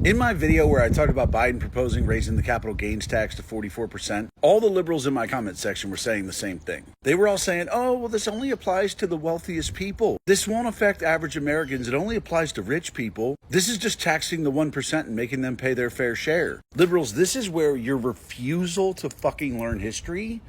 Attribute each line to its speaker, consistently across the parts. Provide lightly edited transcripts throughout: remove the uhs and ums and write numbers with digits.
Speaker 1: In my video where I talked about Biden proposing raising the capital gains tax to 44%, all the liberals in my comment section were saying the same thing. They were all saying, oh, well, this only applies to the wealthiest people. This won't affect average Americans. It only applies to rich people. This is just taxing the 1% and making them pay their fair share. Liberals, this is where your refusal to fucking learn history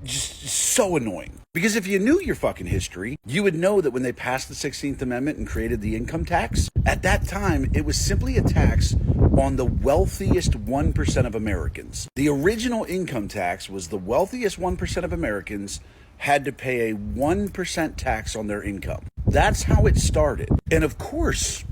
Speaker 1: just so annoying. Because if you knew your fucking history, you would know that when they passed the 16th Amendment and created the income tax, at that time, it was simply a tax on the wealthiest 1% of Americans. The original income tax was the wealthiest 1% of Americans had to pay a 1% tax on their income. That's how it started. And of course,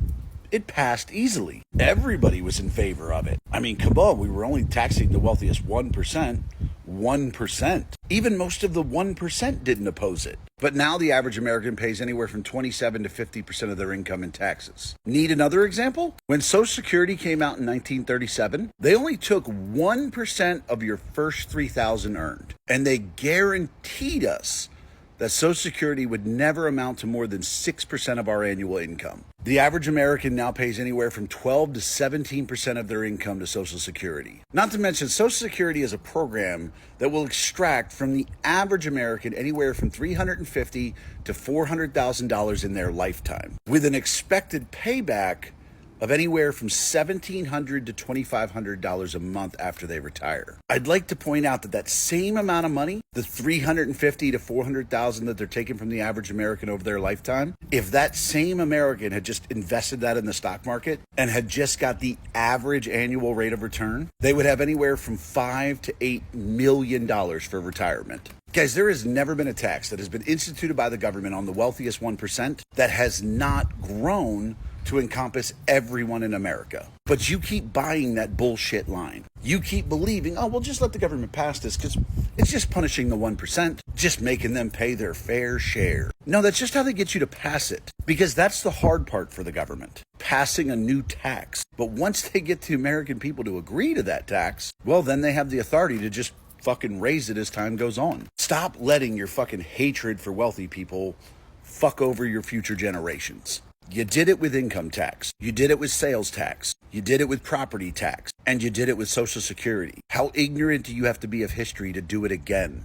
Speaker 1: it passed easily. Everybody was in favor of it. I mean, come on, we were only taxing the wealthiest 1%. 1%. Even most of the 1% didn't oppose it. But now the average American pays anywhere from 27 to 50% of their income in taxes. Need another example? When Social Security came out in 1937, they only took 1% of your first $3,000 earned. And they guaranteed us that Social Security would never amount to more than 6% of our annual income. The average American now pays anywhere from 12 to 17% of their income to Social Security. Not to mention, Social Security is a program that will extract from the average American anywhere from $350,000 to $400,000 in their lifetime, with an expected payback of anywhere from $1,700 to $2,500 a month after they retire. I'd like to point out that that same amount of money, the $350,000 to $400,000 that they're taking from the average American over their lifetime, if that same American had just invested that in the stock market and had just got the average annual rate of return, they would have anywhere from $5 to $8 million for retirement. Guys, there has never been a tax that has been instituted by the government on the wealthiest 1% that has not grown to encompass everyone in America. But you keep buying that bullshit line. You keep believing, oh, well, just let the government pass this because it's just punishing the 1%, just making them pay their fair share. No, that's just how they get you to pass it, because that's the hard part for the government, passing a new tax. But once they get the American people to agree to that tax, well, then they have the authority to just fucking raise it as time goes on. Stop letting your fucking hatred for wealthy people fuck over your future generations. You did it with income tax. You did it with sales tax. You did it with property tax. And you did it with Social Security. How ignorant do you have to be of history to do it again?